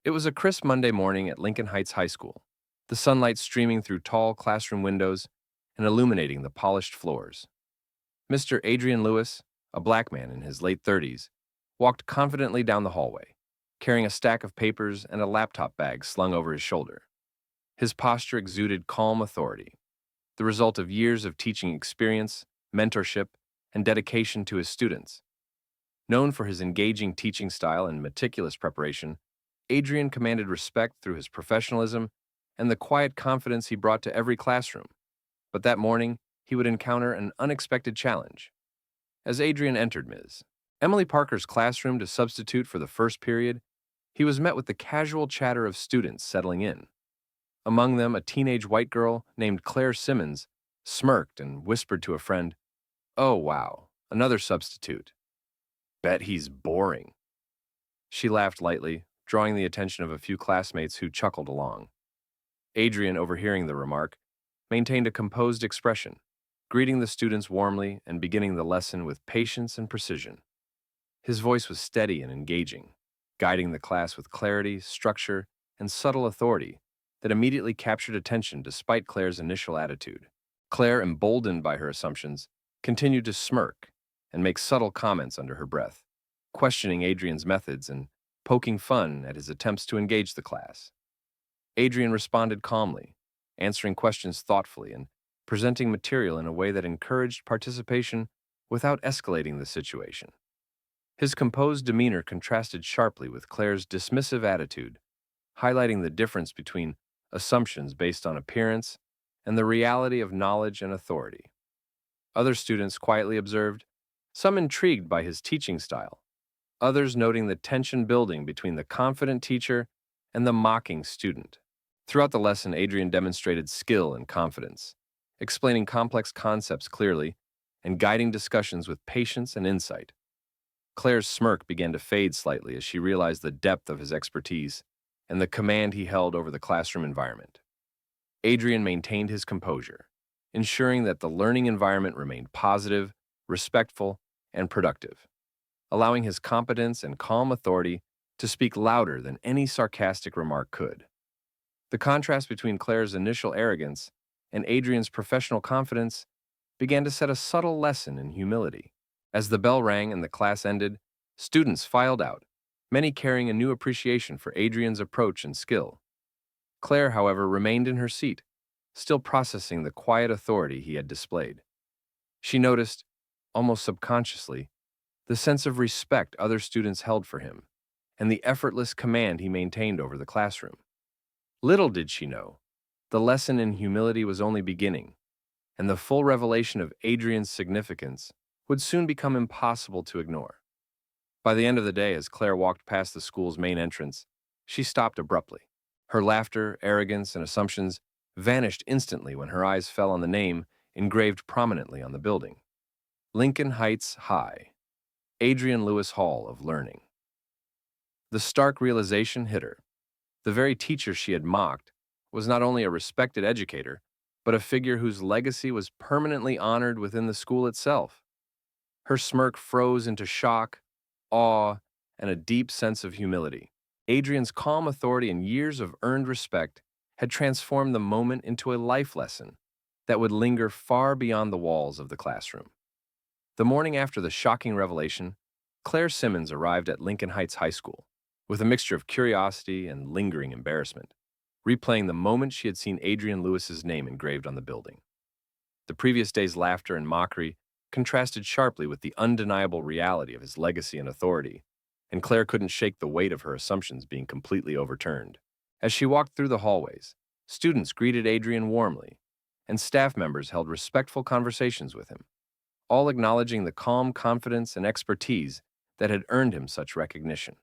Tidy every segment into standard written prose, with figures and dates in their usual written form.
It was a crisp Monday morning at Lincoln Heights High School, the sunlight streaming through tall classroom windows and illuminating the polished floors. Mr. Adrian Lewis, a black man in his late 30s, walked confidently down the hallway, carrying a stack of papers and a laptop bag slung over his shoulder. His posture exuded calm authority, the result of years of teaching experience, mentorship, and dedication to his students. Known for his engaging teaching style and meticulous preparation, Adrian commanded respect through his professionalism and the quiet confidence he brought to every classroom. But that morning, he would encounter an unexpected challenge. As Adrian entered Ms. Emily Parker's classroom to substitute for the first period, he was met with the casual chatter of students settling in. Among them, a teenage white girl named Claire Simmons smirked and whispered to a friend, "Oh, wow, another substitute. Bet he's boring." She laughed lightly, drawing the attention of a few classmates who chuckled along. Adrian, overhearing the remark, maintained a composed expression, greeting the students warmly and beginning the lesson with patience and precision. His voice was steady and engaging, guiding the class with clarity, structure, and subtle authority that immediately captured attention despite Claire's initial attitude. Claire, emboldened by her assumptions, continued to smirk and make subtle comments under her breath, questioning Adrian's methods and poking fun at his attempts to engage the class. Adrian responded calmly, answering questions thoughtfully and presenting material in a way that encouraged participation without escalating the situation. His composed demeanor contrasted sharply with Claire's dismissive attitude, highlighting the difference between assumptions based on appearance and the reality of knowledge and authority. Other students quietly observed, some intrigued by his teaching style, others noting the tension building between the confident teacher and the mocking student. Throughout the lesson, Adrian demonstrated skill and confidence, explaining complex concepts clearly and guiding discussions with patience and insight. Claire's smirk began to fade slightly as she realized the depth of his expertise and the command he held over the classroom environment. Adrian maintained his composure, ensuring that the learning environment remained positive, respectful, and productive, allowing his competence and calm authority to speak louder than any sarcastic remark could. The contrast between Claire's initial arrogance and Adrian's professional confidence began to set a subtle lesson in humility. As the bell rang and the class ended, students filed out, many carrying a new appreciation for Adrian's approach and skill. Claire, however, remained in her seat, still processing the quiet authority he had displayed. She noticed, almost subconsciously, the sense of respect other students held for him and the effortless command he maintained over the classroom. Little did she know, the lesson in humility was only beginning, and the full revelation of Adrian's significance would soon become impossible to ignore. By the end of the day, as Claire walked past the school's main entrance, she stopped abruptly. Her laughter, arrogance, and assumptions vanished instantly when her eyes fell on the name engraved prominently on the building. Lincoln Heights High, Adrian Lewis Hall of Learning. The stark realization hit her. The very teacher she had mocked was not only a respected educator, but a figure whose legacy was permanently honored within the school itself. Her smirk froze into shock, awe, and a deep sense of humility. Adrian's calm authority and years of earned respect had transformed the moment into a life lesson that would linger far beyond the walls of the classroom. The morning after the shocking revelation, Claire Simmons arrived at Lincoln Heights High School with a mixture of curiosity and lingering embarrassment, replaying the moment she had seen Adrian Lewis's name engraved on the building. The previous day's laughter and mockery contrasted sharply with the undeniable reality of his legacy and authority, and Claire couldn't shake the weight of her assumptions being completely overturned. As she walked through the hallways, students greeted Adrian warmly, and staff members held respectful conversations with him, all acknowledging the calm confidence and expertise that had earned him such recognition.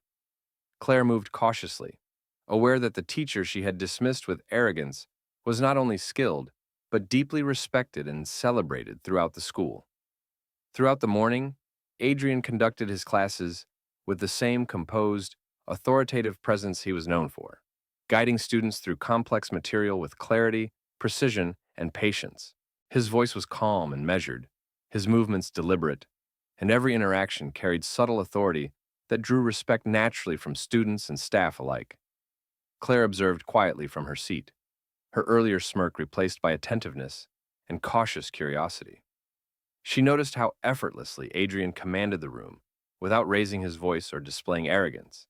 Claire moved cautiously, aware that the teacher she had dismissed with arrogance was not only skilled, but deeply respected and celebrated throughout the school. Throughout the morning, Adrian conducted his classes with the same composed, authoritative presence he was known for, guiding students through complex material with clarity, precision, and patience. His voice was calm and measured, his movements deliberate, and every interaction carried subtle authority that drew respect naturally from students and staff alike. Claire observed quietly from her seat, her earlier smirk replaced by attentiveness and cautious curiosity. She noticed how effortlessly Adrian commanded the room without raising his voice or displaying arrogance,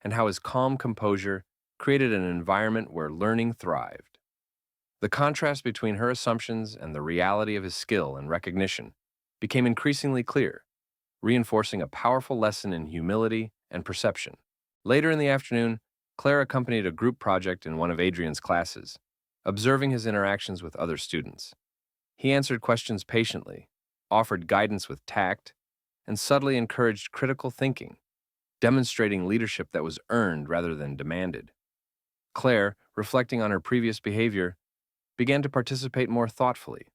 and how his calm composure created an environment where learning thrived. The contrast between her assumptions and the reality of his skill and recognition became increasingly clear, reinforcing a powerful lesson in humility and perception. Later in the afternoon, Claire accompanied a group project in one of Adrian's classes, observing his interactions with other students. He answered questions patiently, offered guidance with tact, and subtly encouraged critical thinking, demonstrating leadership that was earned rather than demanded. Claire, reflecting on her previous behavior, began to participate more thoughtfully,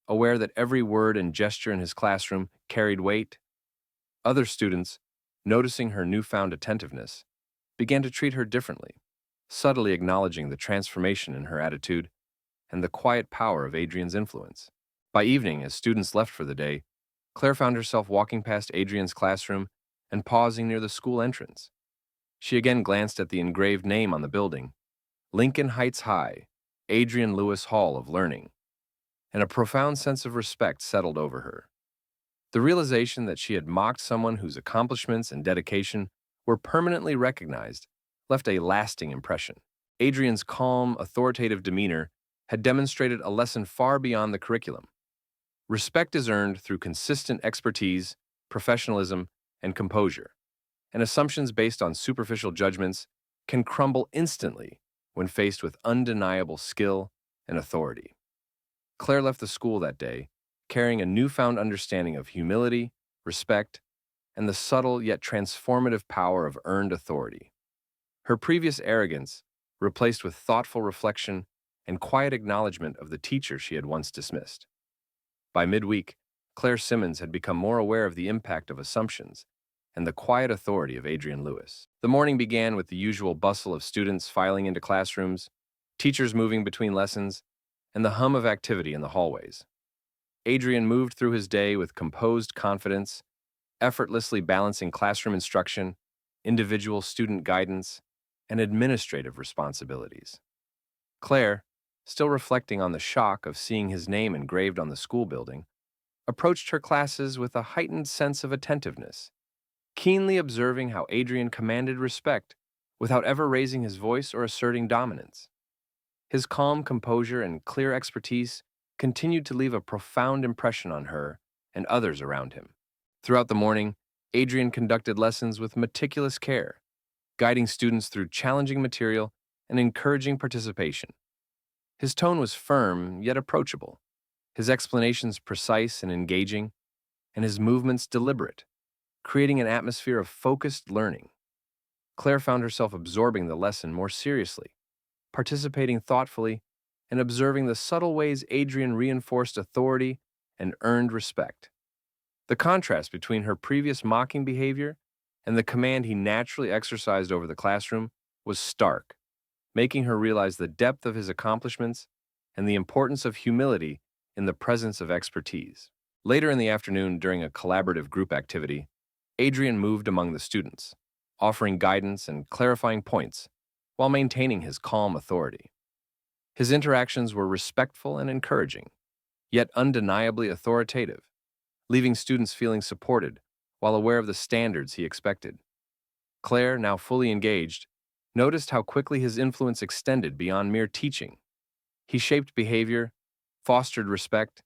aware that every word and gesture in his classroom carried weight. Other students, noticing her newfound attentiveness, began to treat her differently, subtly acknowledging the transformation in her attitude and the quiet power of Adrian's influence. By evening, as students left for the day, Claire found herself walking past Adrian's classroom and pausing near the school entrance. She again glanced at the engraved name on the building, Lincoln Heights High, Adrian Lewis Hall of Learning, and a profound sense of respect settled over her. The realization that she had mocked someone whose accomplishments and dedication were permanently recognized left a lasting impression. Adrian's calm, authoritative demeanor had demonstrated a lesson far beyond the curriculum. Respect is earned through consistent expertise, professionalism, and composure, and assumptions based on superficial judgments can crumble instantly when faced with undeniable skill and authority. Claire left the school that day, carrying a newfound understanding of humility, respect, and the subtle yet transformative power of earned authority. Her previous arrogance, replaced with thoughtful reflection and quiet acknowledgement of the teacher she had once dismissed. By midweek, Claire Simmons had become more aware of the impact of assumptions and the quiet authority of Adrian Lewis. The morning began with the usual bustle of students filing into classrooms, teachers moving between lessons, and the hum of activity in the hallways. Adrian moved through his day with composed confidence, effortlessly balancing classroom instruction, individual student guidance, and administrative responsibilities. Claire, still reflecting on the shock of seeing his name engraved on the school building, approached her classes with a heightened sense of attentiveness, keenly observing how Adrian commanded respect without ever raising his voice or asserting dominance. His calm composure and clear expertise continued to leave a profound impression on her and others around him. Throughout the morning, Adrian conducted lessons with meticulous care, guiding students through challenging material and encouraging participation. His tone was firm yet approachable, his explanations precise and engaging, and his movements deliberate, creating an atmosphere of focused learning. Claire found herself absorbing the lesson more seriously, participating thoughtfully, and observing the subtle ways Adrian reinforced authority and earned respect. The contrast between her previous mocking behavior and the command he naturally exercised over the classroom was stark, making her realize the depth of his accomplishments and the importance of humility in the presence of expertise. Later in the afternoon, during a collaborative group activity, Adrian moved among the students, offering guidance and clarifying points while maintaining his calm authority. His interactions were respectful and encouraging, yet undeniably authoritative, leaving students feeling supported while aware of the standards he expected. Claire, now fully engaged, noticed how quickly his influence extended beyond mere teaching. He shaped behavior, fostered respect,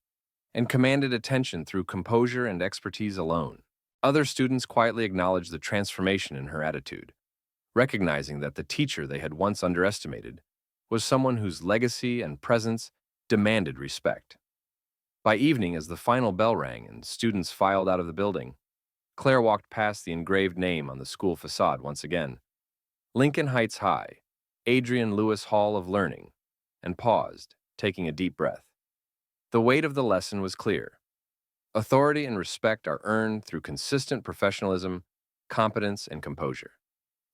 and commanded attention through composure and expertise alone. Other students quietly acknowledged the transformation in her attitude, recognizing that the teacher they had once underestimated was someone whose legacy and presence demanded respect. By evening, as the final bell rang and students filed out of the building, Claire walked past the engraved name on the school facade once again, Lincoln Heights High, Adrian Lewis Hall of Learning, and paused, taking a deep breath. The weight of the lesson was clear. Authority and respect are earned through consistent professionalism, competence, and composure,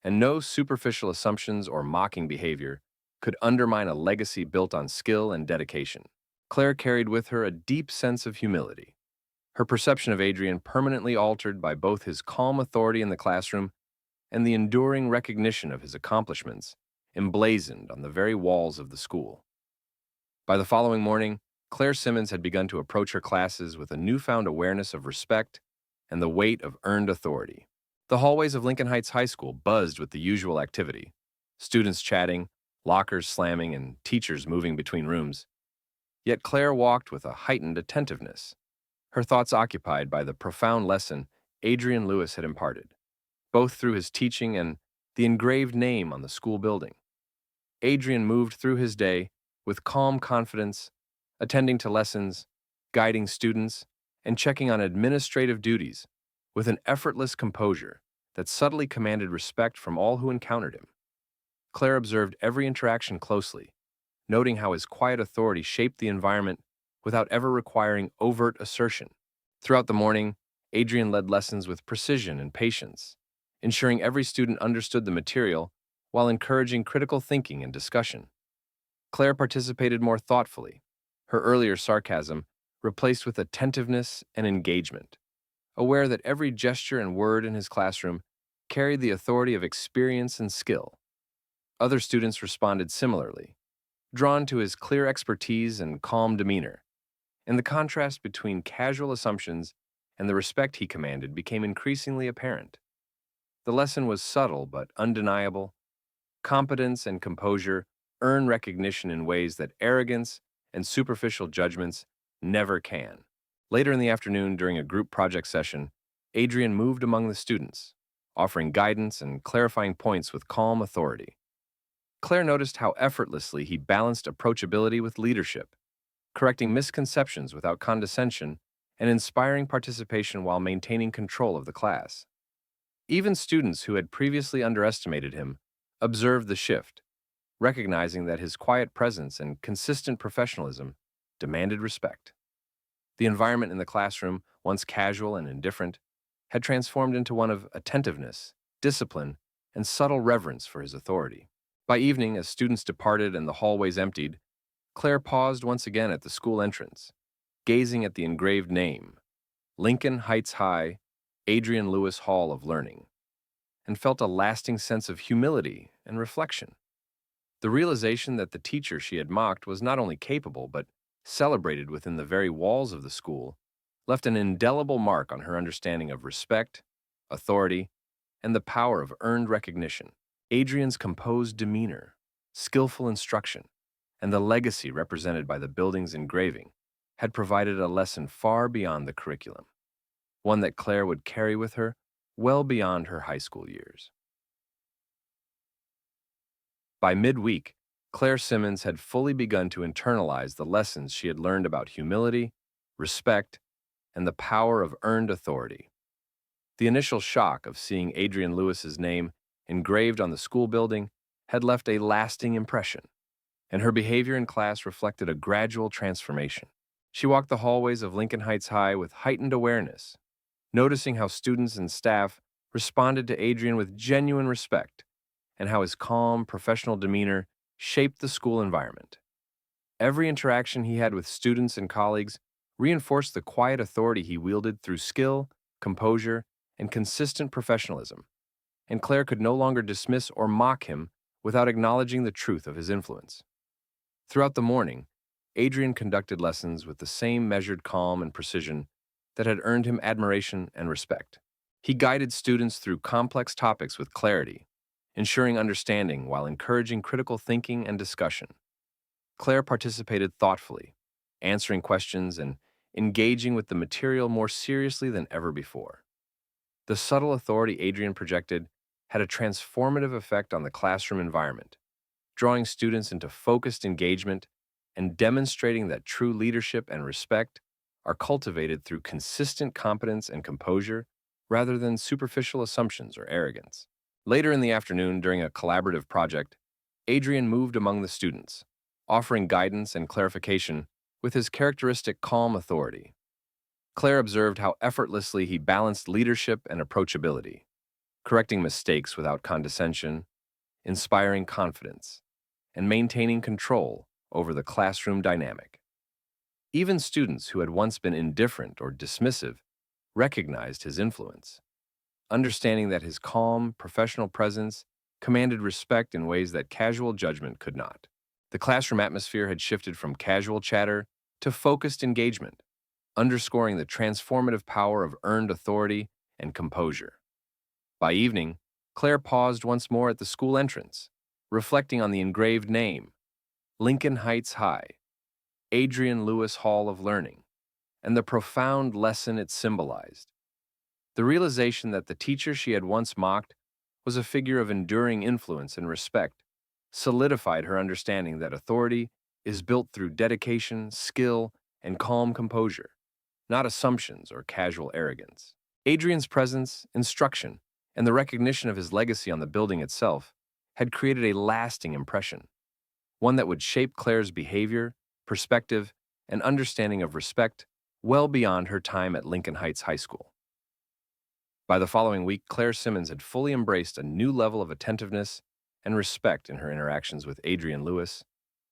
and no superficial assumptions or mocking behavior could undermine a legacy built on skill and dedication. Claire carried with her a deep sense of humility, her perception of Adrian permanently altered by both his calm authority in the classroom and the enduring recognition of his accomplishments emblazoned on the very walls of the school. By the following morning, Claire Simmons had begun to approach her classes with a newfound awareness of respect and the weight of earned authority. The hallways of Lincoln Heights High School buzzed with the usual activity, students chatting, lockers slamming, and teachers moving between rooms. Yet Claire walked with a heightened attentiveness, her thoughts occupied by the profound lesson Adrian Lewis had imparted, both through his teaching and the engraved name on the school building. Adrian moved through his day with calm confidence, attending to lessons, guiding students, and checking on administrative duties with an effortless composure that subtly commanded respect from all who encountered him. Claire observed every interaction closely, noting how his quiet authority shaped the environment without ever requiring overt assertion. Throughout the morning, Adrian led lessons with precision and patience, ensuring every student understood the material while encouraging critical thinking and discussion. Claire participated more thoughtfully, her earlier sarcasm replaced with attentiveness and engagement, aware that every gesture and word in his classroom carried the authority of experience and skill. Other students responded similarly, drawn to his clear expertise and calm demeanor, and the contrast between casual assumptions and the respect he commanded became increasingly apparent. The lesson was subtle but undeniable. Competence and composure earn recognition in ways that arrogance and superficial judgments never can. Later in the afternoon, during a group project session, Adrian moved among the students, offering guidance and clarifying points with calm authority. Claire noticed how effortlessly he balanced approachability with leadership, correcting misconceptions without condescension and inspiring participation while maintaining control of the class. Even students who had previously underestimated him observed the shift, recognizing that his quiet presence and consistent professionalism demanded respect. The environment in the classroom, once casual and indifferent, had transformed into one of attentiveness, discipline, and subtle reverence for his authority. By evening, as students departed and the hallways emptied, Claire paused once again at the school entrance, gazing at the engraved name, Lincoln Heights High, Adrian Lewis Hall of Learning, and felt a lasting sense of humility and reflection. The realization that the teacher she had mocked was not only capable but celebrated within the very walls of the school left an indelible mark on her understanding of respect, authority, and the power of earned recognition. Adrian's composed demeanor, skillful instruction, and the legacy represented by the building's engraving had provided a lesson far beyond the curriculum, one that Claire would carry with her well beyond her high school years. By midweek, Claire Simmons had fully begun to internalize the lessons she had learned about humility, respect, and the power of earned authority. The initial shock of seeing Adrian Lewis's name engraved on the school building had left a lasting impression, and her behavior in class reflected a gradual transformation. She walked the hallways of Lincoln Heights High with heightened awareness, noticing how students and staff responded to Adrian with genuine respect and how his calm, professional demeanor shaped the school environment. Every interaction he had with students and colleagues reinforced the quiet authority he wielded through skill, composure, and consistent professionalism, and Claire could no longer dismiss or mock him without acknowledging the truth of his influence. Throughout the morning, Adrian conducted lessons with the same measured calm and precision that had earned him admiration and respect. He guided students through complex topics with clarity, ensuring understanding while encouraging critical thinking and discussion. Claire participated thoughtfully, answering questions and engaging with the material more seriously than ever before. The subtle authority Adrian projected had a transformative effect on the classroom environment, drawing students into focused engagement and demonstrating that true leadership and respect are cultivated through consistent competence and composure rather than superficial assumptions or arrogance. Later in the afternoon, during a collaborative project, Adrian moved among the students, offering guidance and clarification with his characteristic calm authority. Claire observed how effortlessly he balanced leadership and approachability, correcting mistakes without condescension, inspiring confidence, and maintaining control over the classroom dynamic. Even students who had once been indifferent or dismissive recognized his influence, understanding that his calm, professional presence commanded respect in ways that casual judgment could not. The classroom atmosphere had shifted from casual chatter to focused engagement, underscoring the transformative power of earned authority and composure. By evening, Claire paused once more at the school entrance, reflecting on the engraved name, Lincoln Heights High, Adrian Lewis Hall of Learning, and the profound lesson it symbolized. The realization that the teacher she had once mocked was a figure of enduring influence and respect solidified her understanding that authority is built through dedication, skill, and calm composure, not assumptions or casual arrogance. Adrian's presence, instruction, and the recognition of his legacy on the building itself had created a lasting impression, one that would shape Claire's behavior, perspective, and understanding of respect well beyond her time at Lincoln Heights High School. By the following week, Claire Simmons had fully embraced a new level of attentiveness and respect in her interactions with Adrian Lewis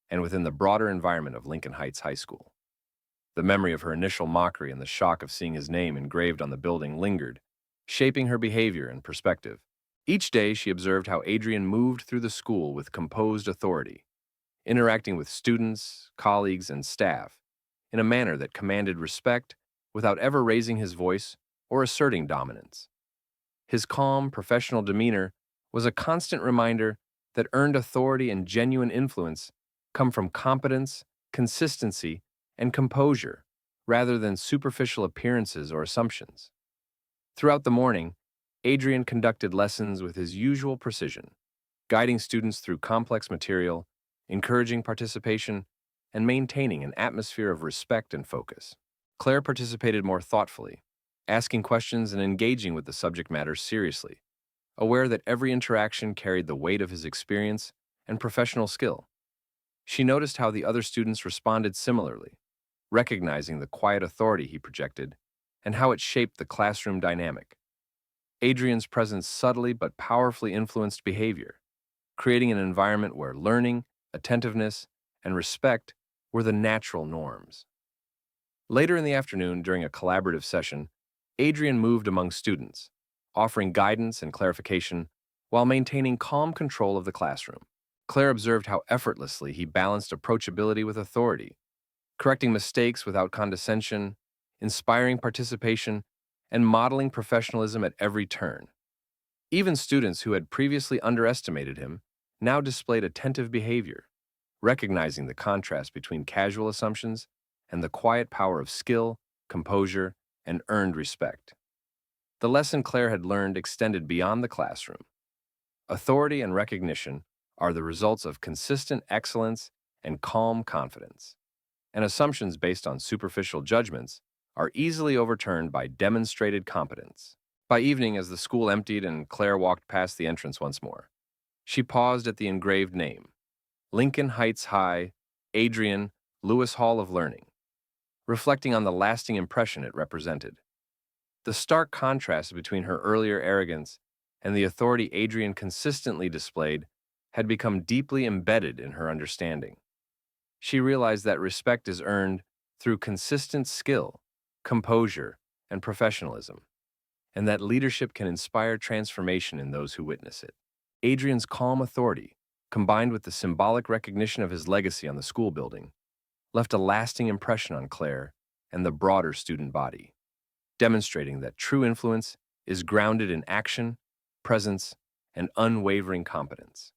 and within the broader environment of Lincoln Heights High School. The memory of her initial mockery and the shock of seeing his name engraved on the building lingered, shaping her behavior and perspective. Each day, she observed how Adrian moved through the school with composed authority, interacting with students, colleagues, and staff in a manner that commanded respect without ever raising his voice or asserting dominance. His calm, professional demeanor was a constant reminder that earned authority and genuine influence come from competence, consistency, and composure, rather than superficial appearances or assumptions. Throughout the morning, Adrian conducted lessons with his usual precision, guiding students through complex material, encouraging participation, and maintaining an atmosphere of respect and focus. Claire participated more thoughtfully, asking questions and engaging with the subject matter seriously, aware that every interaction carried the weight of his experience and professional skill. She noticed how the other students responded similarly, recognizing the quiet authority he projected and how it shaped the classroom dynamic. Adrian's presence subtly but powerfully influenced behavior, creating an environment where learning, attentiveness, and respect were the natural norms. Later in the afternoon, during a collaborative session, Adrian moved among students, offering guidance and clarification while maintaining calm control of the classroom. Claire observed how effortlessly he balanced approachability with authority, correcting mistakes without condescension, inspiring participation, and modeling professionalism at every turn. Even students who had previously underestimated him now displayed attentive behavior, recognizing the contrast between casual assumptions and the quiet power of skill, composure, and earned respect. The lesson Claire had learned extended beyond the classroom. Authority and recognition are the results of consistent excellence and calm confidence, and assumptions based on superficial judgments are easily overturned by demonstrated competence. By evening, as the school emptied and Claire walked past the entrance once more, she paused at the engraved name, Lincoln Heights High, Adrian Lewis Hall of Learning, reflecting on the lasting impression it represented. The stark contrast between her earlier arrogance and the authority Adrian consistently displayed had become deeply embedded in her understanding. She realized that respect is earned through consistent skill, composure, and professionalism, and that leadership can inspire transformation in those who witness it. Adrian's calm authority, combined with the symbolic recognition of his legacy on the school building, left a lasting impression on Claire and the broader student body, demonstrating that true influence is grounded in action, presence, and unwavering competence.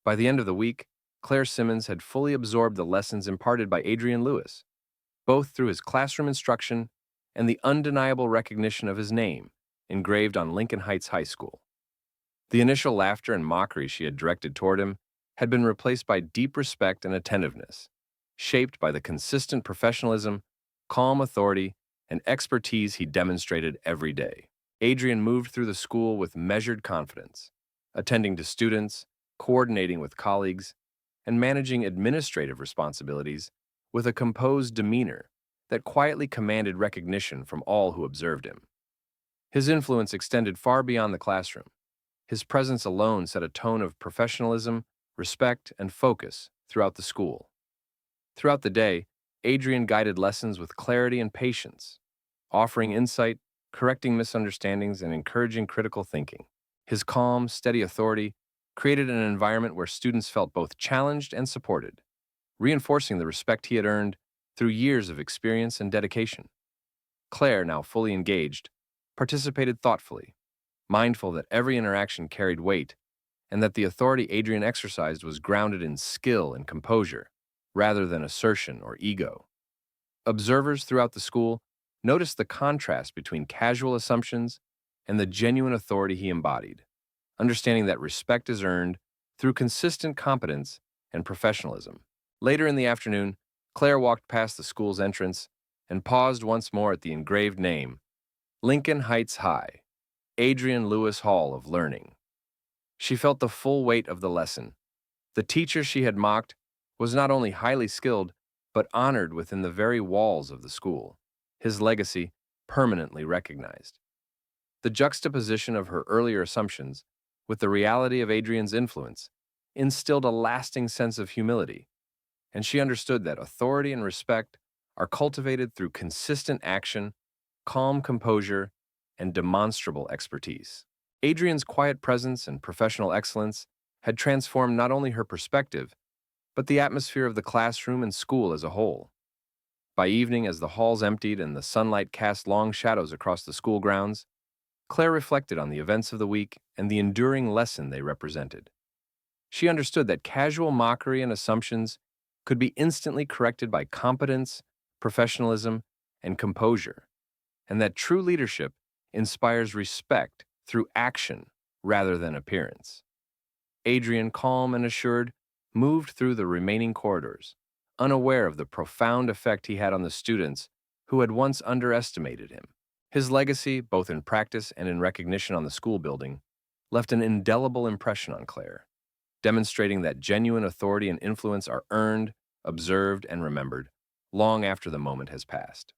By the end of the week, Claire Simmons had fully absorbed the lessons imparted by Adrian Lewis, both through his classroom instruction and the undeniable recognition of his name engraved on Lincoln Heights High School. The initial laughter and mockery she had directed toward him had been replaced by deep respect and attentiveness, shaped by the consistent professionalism, calm authority, and expertise he demonstrated every day. Adrian moved through the school with measured confidence, attending to students, coordinating with colleagues, and managing administrative responsibilities with a composed demeanor that quietly commanded recognition from all who observed him. His influence extended far beyond the classroom. His presence alone set a tone of professionalism, respect, and focus throughout the school. Throughout the day, Adrian guided lessons with clarity and patience, offering insight, correcting misunderstandings, and encouraging critical thinking. His calm, steady authority created an environment where students felt both challenged and supported, reinforcing the respect he had earned through years of experience and dedication. Claire, now fully engaged, participated thoughtfully, mindful that every interaction carried weight and that the authority Adrian exercised was grounded in skill and composure, rather than assertion or ego. Observers throughout the school noticed the contrast between casual assumptions and the genuine authority he embodied, understanding that respect is earned through consistent competence and professionalism. Later in the afternoon, Claire walked past the school's entrance and paused once more at the engraved name, Lincoln Heights High, Adrian Lewis Hall of Learning. She felt the full weight of the lesson. The teacher she had mocked was not only highly skilled, but honored within the very walls of the school, his legacy permanently recognized. The juxtaposition of her earlier assumptions with the reality of Adrian's influence instilled a lasting sense of humility, and she understood that authority and respect are cultivated through consistent action, calm composure, and demonstrable expertise. Adrian's quiet presence and professional excellence had transformed not only her perspective, but the atmosphere of the classroom and school as a whole. By evening, as the halls emptied and the sunlight cast long shadows across the school grounds, Claire reflected on the events of the week and the enduring lesson they represented. She understood that casual mockery and assumptions could be instantly corrected by competence, professionalism, and composure, and that true leadership inspires respect through action rather than appearance. Adrian, calm and assured, moved through the remaining corridors, unaware of the profound effect he had on the students who had once underestimated him. His legacy, both in practice and in recognition on the school building, left an indelible impression on Claire, demonstrating that genuine authority and influence are earned, observed, and remembered long after the moment has passed.